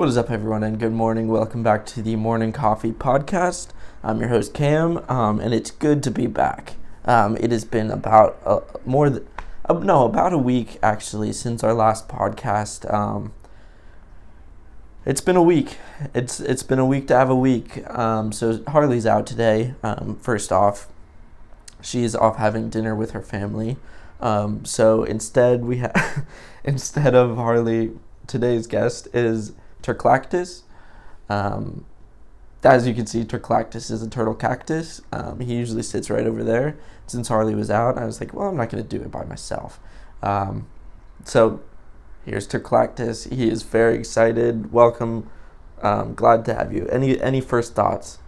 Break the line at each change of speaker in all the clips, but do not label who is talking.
What is up, everyone, and good morning. Welcome back to the Morning Coffee Podcast. I'm your host, Cam, and it's good to be back. It has been about about a week, actually, since our last podcast. It's been a week. It's been a week to have a week. So Harley's out today. First off, she's off having dinner with her family. So instead, instead of Harley, today's guest is Turklactus. As you can see, Turklactus is a turtle cactus. He usually sits right over there. Since Harley was out, I was like, well, I'm not going to do it by myself. So here's Turklactus. He is very excited. Welcome. Glad to have you. Any first thoughts?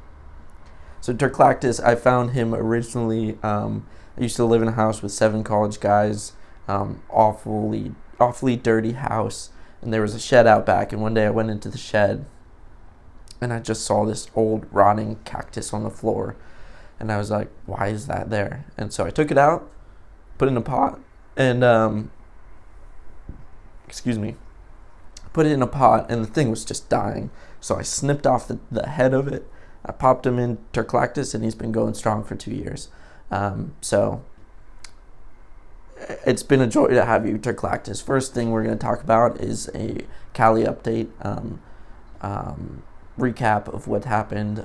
So Turklactus, I found him originally. I used to live in a house with 7 college guys. Awfully dirty house. And there was a shed out back, and one day I went into the shed, and I just saw this old rotting cactus on the floor, and I was like, why is that there? And so I took it out, put it in a pot, and, put it in a pot, and the thing was just dying. So I snipped off the head of it, I popped him in Turklactus, and he's been going strong for 2 years. So it's been a joy to have you, Turklactus. First thing we're going to talk about is a Cali update, recap of what happened.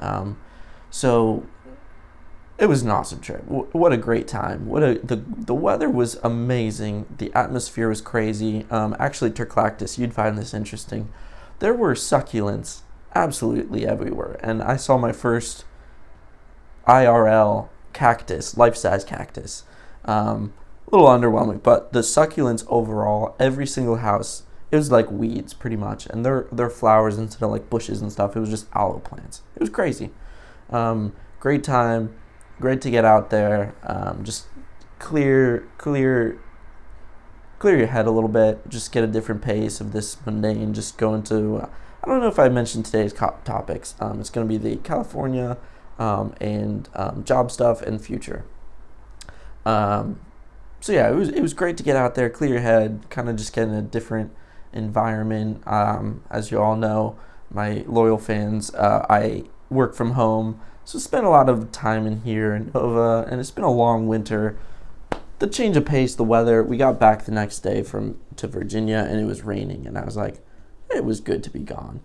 So it was an awesome trip. What a great time. The weather was amazing. The atmosphere was crazy. Actually, Turklactus, you'd find this interesting. There were succulents absolutely everywhere, and I saw my first IRL cactus, life-size cactus. A little underwhelming, but the succulents overall, every single house, it was like weeds pretty much, and their flowers instead of like bushes and stuff, it was just aloe plants. It was crazy. Great time, great to get out there. Just clear your head a little bit. Just get a different pace of this mundane. Just go into I don't know if I mentioned today's topics. It's going to be the California and job stuff and future. So yeah, it was great to get out there, clear your head, kind of just get in a different environment. As you all know, my loyal fans, I work from home, so spent a lot of time in here in Nova, and it's been a long winter. The change of pace, the weather, we got back the next day to Virginia, and it was raining, and I was like, it was good to be gone.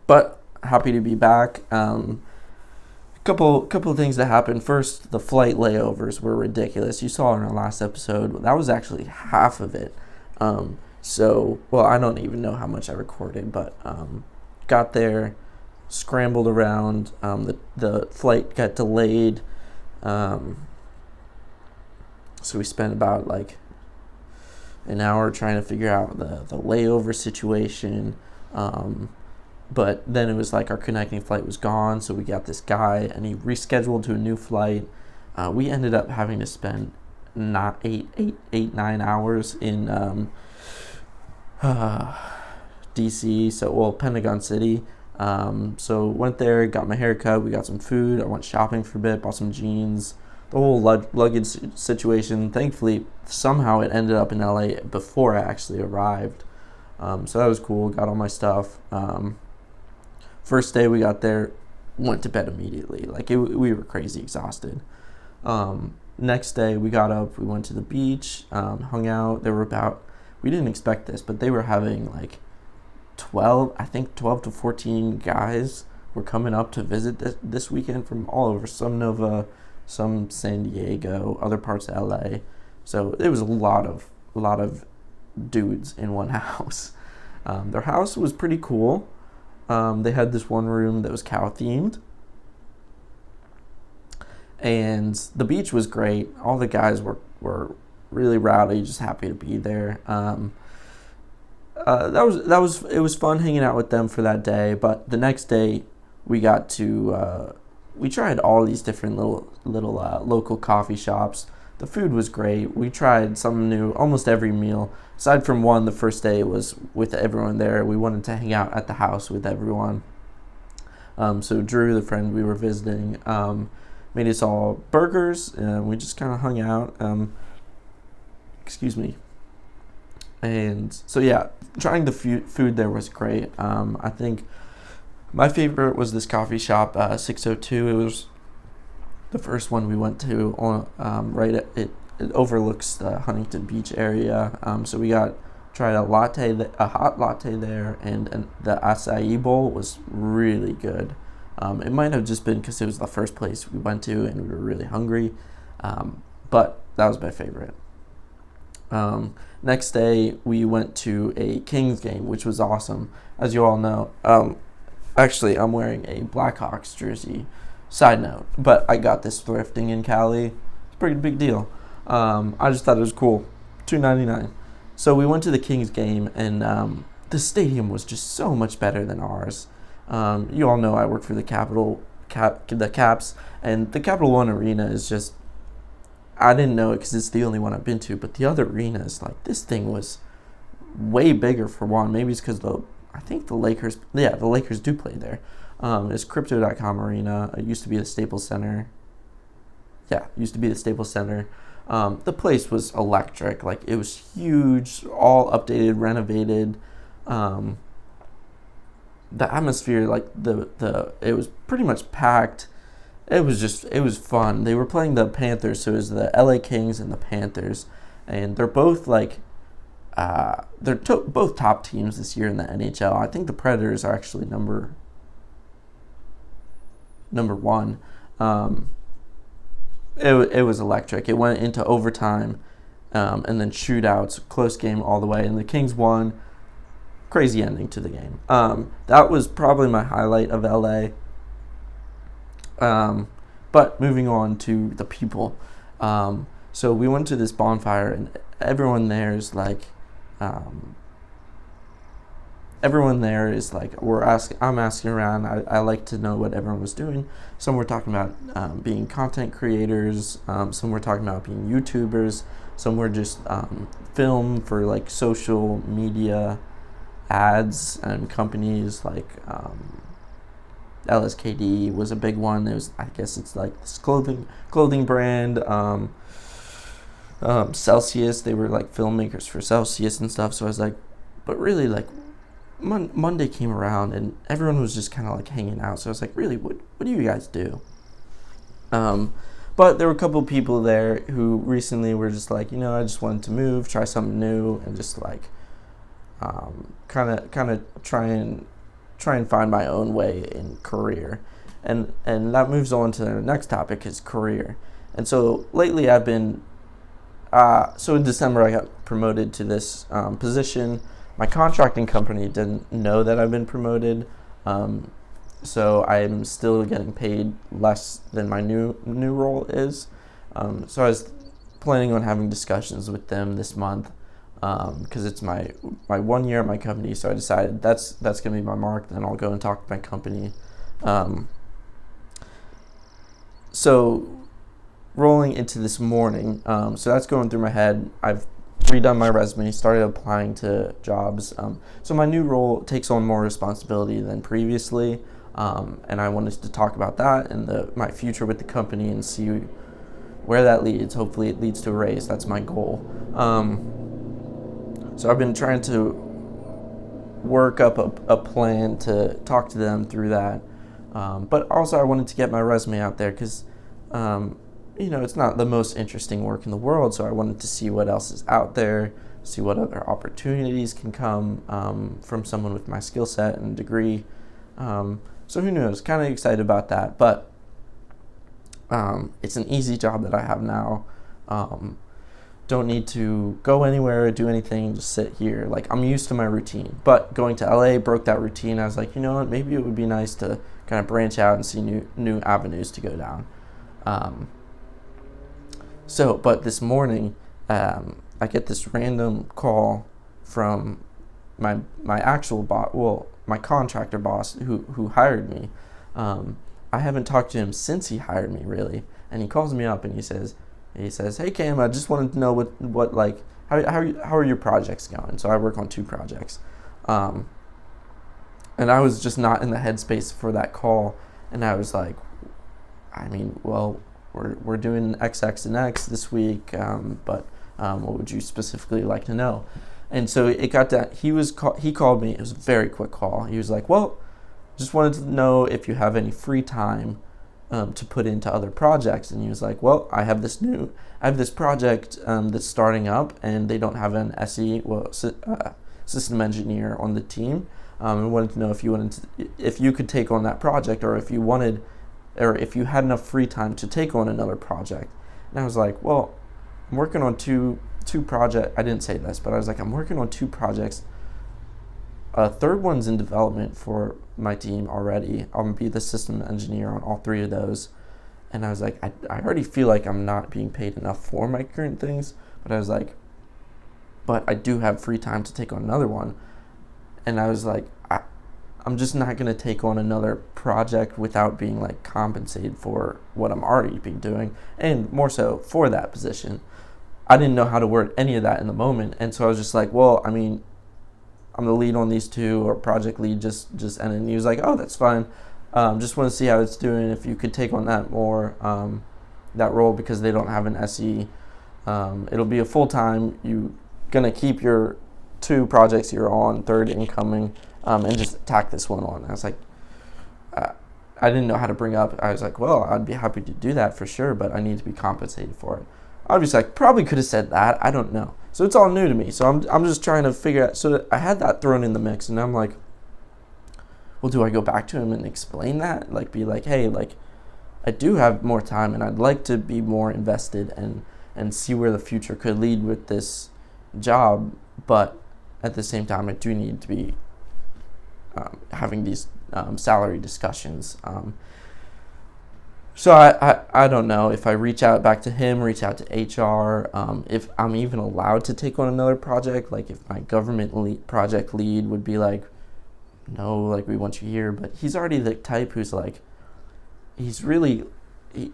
But happy to be back. Couple of things that happened. First, the flight layovers were ridiculous. You saw in our last episode, that was actually half of it. Well, I don't even know how much I recorded, but got there, scrambled around. The flight got delayed. So we spent about like an hour trying to figure out the layover situation. But then it was like our connecting flight was gone, so we got this guy, and he rescheduled to a new flight. We ended up having to spend 9 hours in D.C., Pentagon City. So went there, got my hair cut, we got some food, I went shopping for a bit, bought some jeans. The whole luggage situation, thankfully, somehow it ended up in L.A. before I actually arrived. So that was cool, got all my stuff. First day we got there, went to bed immediately. We were crazy exhausted. Next day we got up, we went to the beach, hung out. We didn't expect this, but they were having like 12 to 14 guys were coming up to visit this weekend from all over, some Nova, some San Diego, other parts of LA. So it was a lot of dudes in one house. Their house was pretty cool. They had this one room that was cow themed, and the beach was great. All the guys were really rowdy, just happy to be there. It was fun hanging out with them for that day. But the next day, we got to we tried all these different little local coffee shops. The food was great. We tried something new almost every meal. Aside from one, the first day was with everyone there. We wanted to hang out at the house with everyone. So Drew, the friend we were visiting, made us all burgers, and we just kind of hung out. And so yeah, trying the food there was great. I think my favorite was this coffee shop, 602. It was the first one we went to. Right at it. It overlooks the Huntington Beach area. So we tried a hot latte there, and the acai bowl was really good. It might have just been because it was the first place we went to and we were really hungry, but that was my favorite. Next day, we went to a Kings game, which was awesome. As you all know, actually, I'm wearing a Blackhawks jersey. Side note, but I got this thrifting in Cali. It's a pretty big deal. I just thought it was cool. $2.99. So we went to the Kings game, and the stadium was just so much better than ours. You all know I work for the Caps, and the Capital One Arena is just, I didn't know it because it's the only one I've been to, but the other arenas, like, this thing was way bigger for one. Maybe it's because I think the Lakers do play there. It's Crypto.com Arena. It used to be the Staples Center. Yeah, it used to be the Staples Center. The place was electric. Like, it was huge, all updated, renovated. The atmosphere, like, it was pretty much packed. It was fun. They were playing the Panthers, so it was the LA Kings and the Panthers, and they're both like, both top teams this year in the NHL. I think the Predators are actually number one. It was electric. It went into overtime, and then shootouts, close game all the way, and the Kings won. Crazy ending to the game. That was probably my highlight of LA. But moving on to the people. So we went to this bonfire, and everyone there is like, I'm asking around. I like to know what everyone was doing. Some were talking about being content creators. Some were talking about being YouTubers. Some were just film for like social media ads and companies like LSKD was a big one. I guess it's like this clothing brand. Celsius, they were like filmmakers for Celsius and stuff. So I was like, but really, like, Monday came around and everyone was just kind of like hanging out. So I was like, really, what do you guys do? But there were a couple people there who recently were just like, I just wanted to move, try something new, and just like kind of try and find my own way in career. And that moves on to the next topic, is career. And so lately I've been so in December I got promoted to this position. My contracting company didn't know that I've been promoted, so I'm still getting paid less than my new role is. So I was planning on having discussions with them this month, because it's my 1 year at my company. So I decided that's gonna be my mark. Then I'll go and talk to my company. So rolling into this morning, so that's going through my head. I've redone my resume, started applying to jobs. So my new role takes on more responsibility than previously, and I wanted to talk about that and my future with the company and see where that leads. Hopefully it leads to a raise. That's my goal. So I've been trying to work up a plan to talk to them through that. But also I wanted to get my resume out there because, it's not the most interesting work in the world. So I wanted to see what else is out there, see what other opportunities can come from someone with my skill set and degree. So who knows? Kind of excited about that. But it's an easy job that I have now. Don't need to go anywhere or do anything, just sit here. Like, I'm used to my routine. But going to LA broke that routine. I was like, you know what, maybe it would be nice to kind of branch out and see new avenues to go down. But this morning, I get this random call from my actual boss, my contractor boss who hired me. I haven't talked to him since he hired me, really. And he calls me up and he says, "Hey Cam, I just wanted to know what like how are your projects going?" So I work on 2 projects, and I was just not in the headspace for that call, and I was like, we're doing XX and X this week, but what would you specifically like to know? And so it got that he called me. It was a very quick call. He was like, well, just wanted to know if you have any free time to put into other projects. And he was like, well, I have this project that's starting up, and they don't have an system engineer on the team. And wanted to know if you could take on that project, or if you had enough free time to take on another project. And I was like, well, I'm working on two projects. I didn't say this, but I was like, I'm working on two projects. A third one's in development for my team already. I'm gonna be the system engineer on all three of those. And I was like, I already feel like I'm not being paid enough for my current things. But I was like, but I do have free time to take on another one. And I was like, I'm just not going to take on another project without being like compensated for what I'm already being doing, and more so for that position. I didn't know how to word any of that in the moment. And so I was just like, well, I mean, I'm the lead on these two, or project lead, just and then he was like, oh, that's fine. Just want to see how it's doing. If you could take on that that role, because they don't have an SE. It'll be a full-time. You going to keep your two projects you're on, third incoming, and just tack this one on. I was like, I didn't know how to bring up. I was like, well, I'd be happy to do that for sure, but I need to be compensated for it. Obviously, I probably could have said that. I don't know. So it's all new to me. So I'm just trying to figure out. So I had that thrown in the mix, and I'm like, well, do I go back to him and explain that? Like, be like, hey, like, I do have more time, and I'd like to be more invested and see where the future could lead with this job, but at the same time, I do need to be having these salary discussions. So I don't know if I reach out back to him, reach out to HR, if I'm even allowed to take on another project. Like, if my government project lead would be like, no, like, we want you here. But he's already the type who's like, he's really,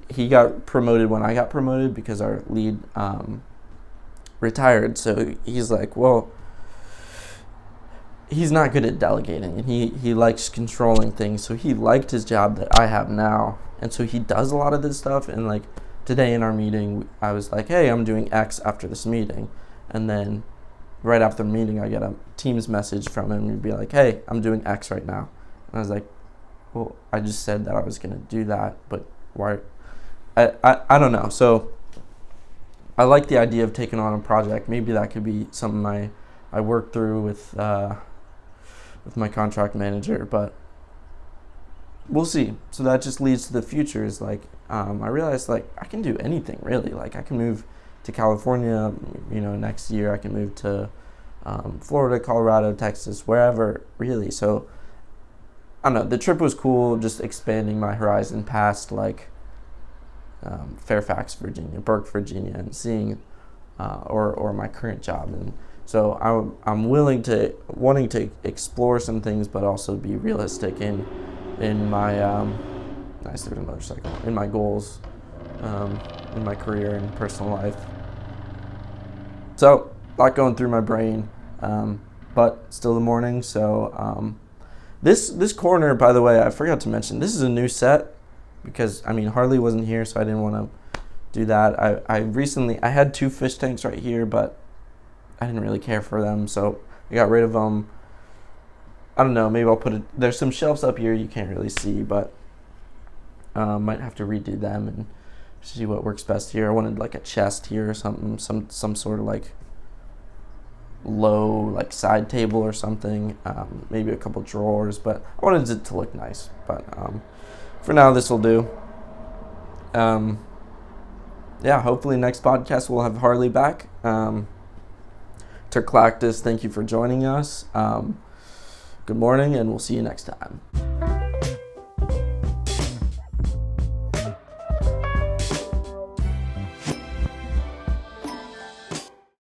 he got promoted when I got promoted, because our lead retired. So he's like, well, he's not good at delegating, and he likes controlling things. So he liked his job that I have now, and so he does a lot of this stuff. And like today in our meeting, I was like, hey, I'm doing X after this meeting, and then right after the meeting, I get a Teams message from him and be like, hey, I'm doing X right now. And I was like, well, I just said that I was going to do that, but why? I don't know. So I like the idea of taking on a project. Maybe that could be something I work through with my contract manager, but we'll see. So that just leads to the future. Is like, I realized, like, I can do anything really. Like, I can move to California, next year. I can move to Florida, Colorado, Texas, wherever really. So I don't know. The trip was cool, just expanding my horizon past like Fairfax, Virginia, Burke, Virginia, and seeing or my current job. And so I'm wanting to explore some things, but also be realistic in my nice, there's a motorcycle, in my goals, in my career and personal life. So a lot going through my brain, but still the morning. So this corner, by the way, I forgot to mention, this is a new set, because Harley wasn't here, so I didn't want to do that. I had two fish tanks right here, but I didn't really care for them, so I got rid of them. I don't know, maybe I'll put there's some shelves up here you can't really see, but might have to redo them and see what works best here. I wanted like a chest here or something, some sort of like low like side table or something, maybe a couple drawers, but I wanted it to look nice. But for now, this will do. Hopefully next podcast we'll have Harley back. Terclactus, thank you for joining us. Good morning, and we'll see you next time.